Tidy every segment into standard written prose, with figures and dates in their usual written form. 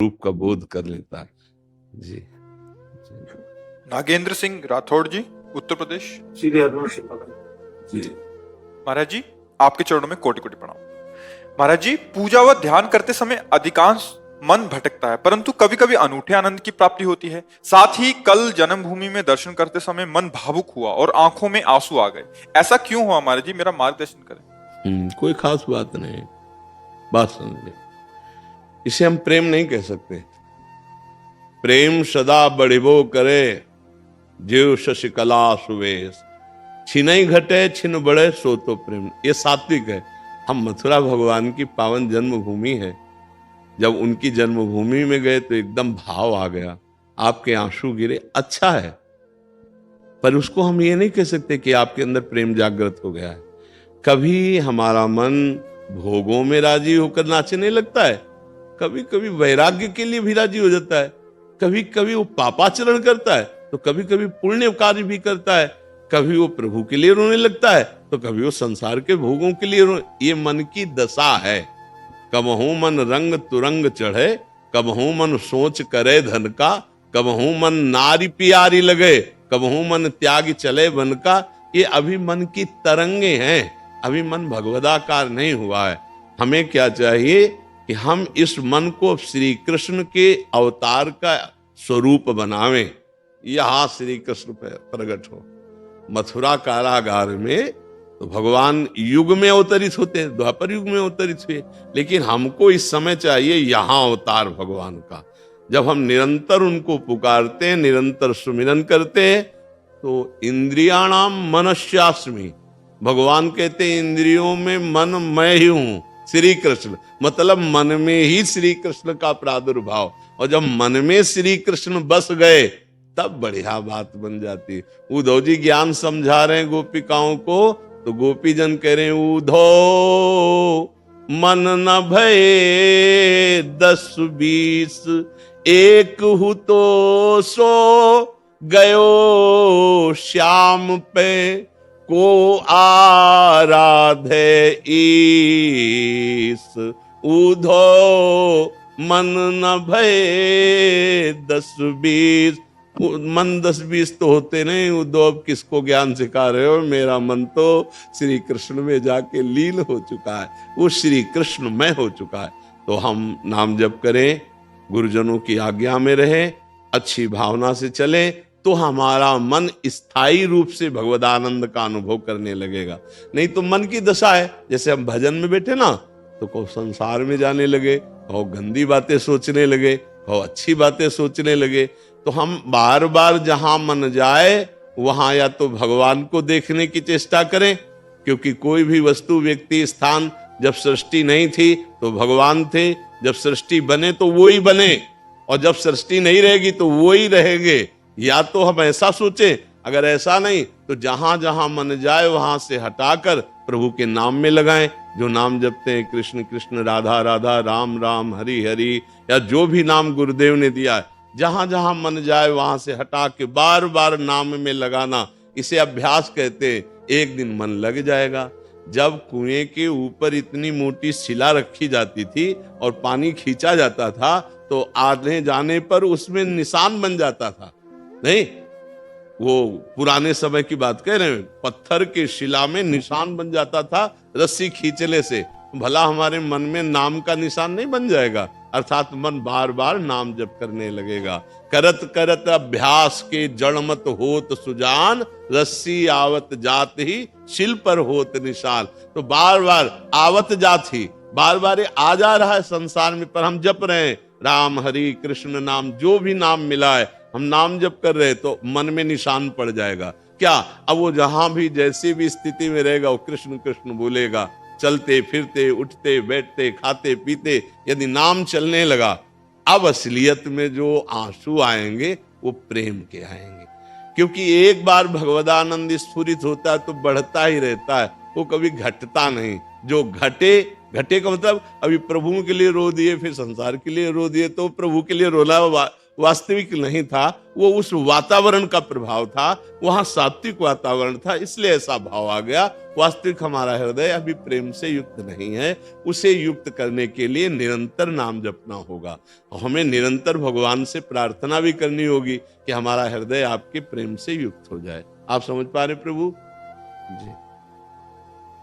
रूप का बोध कर लेता है। जी। नागेंद्र सिंह राठौड़ जी, उत्तर प्रदेश। सीधे जी। महाराज जी, आपके चरणों में कोटि कोटि प्रणाम। महाराज जी, पूजा व ध्यान करते समय अधिकांश मन भटकता है, परंतु कभी कभी अनूठे आनंद की प्राप्ति होती है। साथ ही कल जन्मभूमि में दर्शन करते समय मन भावुक हुआ और आंखों में आंसू आ गए। ऐसा क्यों हुआ महाराज जी? मेरा मार्गदर्शन करें। कोई खास बात नहीं, बात समझ ले। इसे हम प्रेम नहीं कह सकते। प्रेम सदा बढ़िबो करे, जीव शशिकला सुवेश, छिनई घटे छिन बढ़े सो तो प्रेम। ये सात्विक है। हम मथुरा भगवान की पावन जन्मभूमि है, जब उनकी जन्मभूमि में गए तो एकदम भाव आ गया, आपके आंसू गिरे, अच्छा है। पर उसको हम ये नहीं कह सकते कि आपके अंदर प्रेम जागृत हो गया है। कभी हमारा मन भोगों में राजी होकर नाचने लगता है, कभी कभी वैराग्य के लिए भी राजी हो जाता है, कभी कभी वो पापाचरण करता है, तो कभी कभी पुण्य कार्य भी करता है, कभी वो प्रभु के लिए रोने लगता है, तो कभी वो संसार के भोगों के लिए ये मन की दशा है। कबहू मन रंग तुरंग चढ़े, कबहू मन सोच करे धन का, कबहू मन नारी प्यारी लगे, कबहू मन त्याग चले वन का। ये अभी मन की तरंगे हैं, अभी मन भगवदाकार नहीं हुआ है। हमें क्या चाहिए कि हम इस मन को श्री कृष्ण के अवतार का स्वरूप बनावें। यहां श्री कृष्ण प्रकट हो। मथुरा कारागार में तो भगवान युग में अवतरित होते हैं, द्वापर युग में अवतरित हुए, लेकिन हमको इस समय चाहिए यहां अवतार भगवान का। जब हम निरंतर उनको पुकारते हैं, निरंतर सुमिरन करते हैं, तो इंद्रियाणाम मनस्यास्मि, भगवान कहते हैं इंद्रियों में मन मैं ही हूं। श्री कृष्ण मतलब मन में ही श्री कृष्ण का प्रादुर्भाव, और जब मन में श्री कृष्ण बस गए तब बढ़िया बात बन जाती। उद्धव जी ज्ञान समझा रहे हैं गोपिकाओं को, तो गोपी जन कह रहे हैं उद्धव मन न भये 10-20, एक हु तो सो गयो श्याम पे, को आराधे ईस। उद्धव मन न भये 10-20, मन 10-20 तो होते नहीं। उद्धव किसको ज्ञान सिखा रहे हो? मेरा मन तो श्री कृष्ण में जाके लीन हो चुका है, वो श्री कृष्ण में हो चुका है। तो हम नाम जप करें, गुरुजनों की आज्ञा में रहें, अच्छी भावना से चलें, तो हमारा मन स्थायी रूप से भगवदानंद का अनुभव करने लगेगा। नहीं तो मन की दशा है, जैसे हम भजन में बैठे ना, तो को संसार में जाने लगे, कहो गंदी बातें सोचने लगे, कहो अच्छी बातें सोचने लगे। तो हम बार बार जहां मन जाए वहां या तो भगवान को देखने की चेष्टा करें, क्योंकि कोई भी वस्तु, व्यक्ति, स्थान जब सृष्टि नहीं थी तो भगवान थे, जब सृष्टि बने तो वो ही बने, और जब सृष्टि नहीं रहेगी तो वो ही रहेंगे। या तो हम ऐसा सोचें, अगर ऐसा नहीं तो जहां जहां मन जाए वहां से हटाकर प्रभु के नाम में लगाएं। जो नाम जपते हैं, कृष्ण कृष्ण, राधा राधा, राम राम, हरि हरि, या जो भी नाम गुरुदेव ने दिया है, जहां जहां मन जाए वहां से हटा के बार बार नाम में लगाना, इसे अभ्यास कहते हैं। एक दिन मन लग जाएगा। जब कुएं के ऊपर इतनी मोटी शिला रखी जाती थी और पानी खींचा जाता था, तो आने जाने पर उसमें निशान बन जाता था। नहीं, वो पुराने समय की बात कह रहे हैं, पत्थर के शिला में निशान बन जाता था रस्सी खींचने से। भला हमारे मन में नाम का निशान नहीं बन जाएगा? अर्थात मन बार बार नाम जप करने लगेगा। करत करत अभ्यास के जड़मत होत सुजान, रस्सी आवत जात ही शिल पर होत निशान। तो बार बार आवत जात ही, बार बार आ जा रहा है संसार में, पर हम जप रहे हैं राम हरि कृष्ण नाम, जो भी नाम मिला है हम नाम जप कर रहे, तो मन में निशान पड़ जाएगा। क्या अब वो जहां भी जैसी भी स्थिति में रहेगा वो कृष्ण कृष्ण बोलेगा। चलते फिरते, उठते बैठते, खाते पीते, यदि नाम चलने लगा, अब असलियत में जो आंसू आएंगे वो प्रेम के आएंगे। क्योंकि एक बार भगवदानंद स्फुरित होता है तो बढ़ता ही रहता है, वो कभी घटता नहीं। जो घटे का मतलब, अभी प्रभु के लिए रो दिए फिर संसार के लिए रो दिए, तो प्रभु के लिए रोना वास्तविक नहीं था, वो उस वातावरण का प्रभाव था, वहां सात्विक वातावरण था, इसलिए ऐसा भाव आ गया। वास्तविक हमारा हृदय अभी प्रेम से युक्त नहीं है, उसे युक्त करने के लिए निरंतर नाम जपना होगा। हमें निरंतर भगवान से प्रार्थना भी करनी होगी कि हमारा हृदय आपके प्रेम से युक्त हो जाए। आप समझ पा रहे प्रभु जी?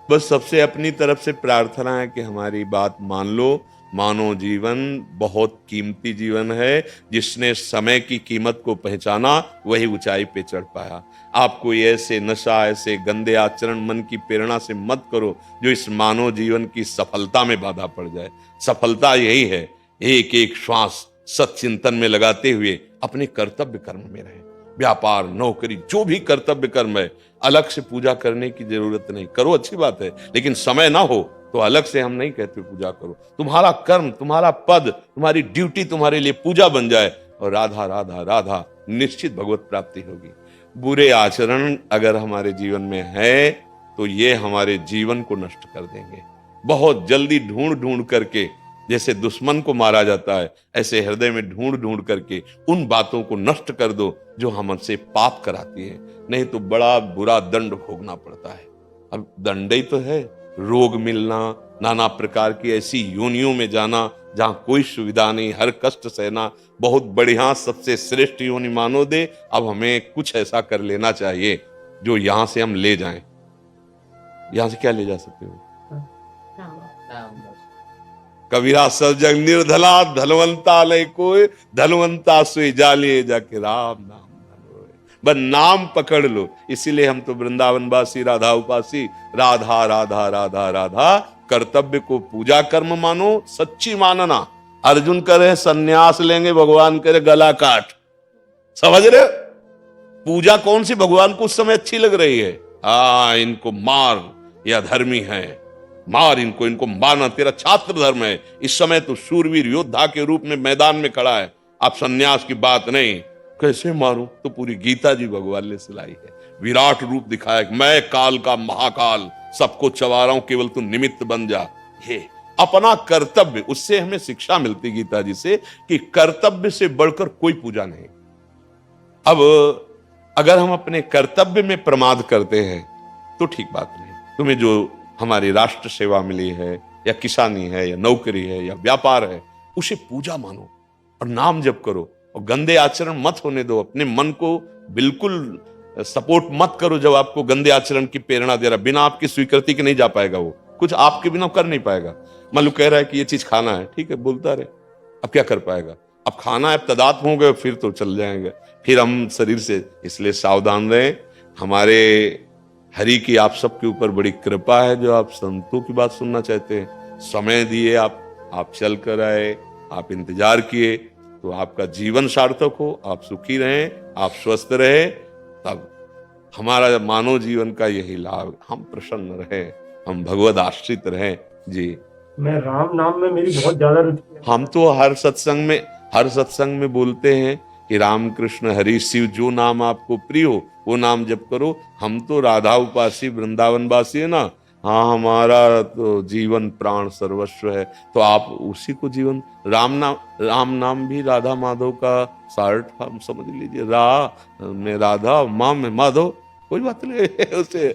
बस सबसे अपनी तरफ से प्रार्थना है कि हमारी बात मान लो। मानव जीवन बहुत कीमती जीवन है। जिसने समय की कीमत को पहचाना वही ऊंचाई पे चढ़ पाया। आप कोई ऐसे नशा, ऐसे गंदे आचरण मन की प्रेरणा से मत करो जो इस मानव जीवन की सफलता में बाधा पड़ जाए। सफलता यही है, एक एक श्वास सच्चिंतन में लगाते हुए अपने कर्तव्य कर्म में रहे। व्यापार, नौकरी, जो भी कर्तव्य कर्म है, अलग से पूजा करने की जरूरत नहीं। करो, अच्छी बात है, लेकिन समय ना हो तो अलग से हम नहीं कहते पूजा करो। तुम्हारा कर्म, तुम्हारा पद, तुम्हारी ड्यूटी तुम्हारे लिए पूजा बन जाए और राधा राधा राधा निश्चित भगवत प्राप्ति होगी। बुरे आचरण अगर हमारे जीवन में है तो ये हमारे जीवन को नष्ट कर देंगे। बहुत जल्दी ढूंढ ढूंढ करके, जैसे दुश्मन को मारा जाता है, ऐसे हृदय में ढूंढ ढूंढ करके उन बातों को नष्ट कर दो जो हमसे पाप कराती है, नहीं तो बड़ा बुरा दंड भोगना पड़ता है। अब दंड ही तो है, रोग मिलना, नाना प्रकार की ऐसी योनियों में जाना जहां कोई सुविधा नहीं, हर कष्ट सहना। बहुत बढ़िया, सबसे श्रेष्ठ योनि मानो दे। अब हमें कुछ ऐसा कर लेना चाहिए जो यहां से हम ले जाएं। यहां से क्या ले जा सकते हो? कबीरा सब जग निर्धला, धनवंता लय कोई, धनवंता सोई जालिए जाके राम नाम धनोए। बस नाम पकड़ लो। इसीलिए हम तो वृंदावन वासी, राधा उपासी, राधा राधा राधा राधा। कर्तव्य को पूजा कर्म मानो, सच्ची मानना। अर्जुन करे सन्यास लेंगे, भगवान करे गला काट। समझ रहे? पूजा कौन सी भगवान को उस समय अच्छी लग रही है? इनको मार, या धर्मी है, मार इनको, इनको मारना तेरा छात्र धर्म है। इस समय तो शूरवीर योद्धा के रूप में मैदान में खड़ा है। आप सन्यास की बात नहीं। कैसे मारूं? तो पूरी गीता जी भगवान ने सिलाई है। विराट रूप दिखाया कि मैं काल का महाकाल, सबको चबा रहा हूं, केवल तू निमित्त बन जा। ये अपना कर्तव्य, उससे हमें शिक्षा मिलती गीता जी से कि कर्तव्य से बढ़कर कोई पूजा नहीं। अब अगर हम अपने कर्तव्य में प्रमाद करते हैं तो ठीक बात नहीं। तुम्हें जो हमारी राष्ट्र सेवा मिली है, या किसानी है, या नौकरी है, या व्यापार है, उसे पूजा मानो और नाम जप करो और गंदे आचरण मत होने दो। अपने मन को बिल्कुल सपोर्ट मत करो जब आपको गंदे आचरण की प्रेरणा दे रहा। बिना आपकी स्वीकृति के नहीं जा पाएगा वो, कुछ आपके बिना कर नहीं पाएगा। मान लो कह रहा है कि ये चीज खाना है, ठीक है, बोलता रहे, अब क्या कर पाएगा? अब खाना है, तदात्म हो गए, फिर तो चल जाएंगे, फिर हम शरीर से। इसलिए सावधान रहें। हमारे हरि की आप सबके ऊपर बड़ी कृपा है जो आप संतों की बात सुनना चाहते हैं। समय दिए, आप चल कर आए, आप इंतजार किए, तो आपका जीवन सार्थक हो, आप सुखी रहें, आप स्वस्थ रहे, तब हमारा मानव जीवन का यही लाभ। हम प्रसन्न रहे, हम भगवद आश्रित रहें जी। मैं राम नाम में मेरी बहुत ज्यादा रुचि है। हम तो हर सत्संग में बोलते हैं कि राम कृष्ण हरि शिव, जो नाम आपको प्रिय हो वो नाम जप करो। हम तो राधा उपासी, वृंदावन वासी है ना। हाँ, हमारा तो जीवन प्राण सर्वस्व है, तो आप उसी को जीवन। राम नाम भी राधा माधव का सार्थ हम समझ लीजिए। रा में राधा, माँ में माधव, कोई बात नहीं उसे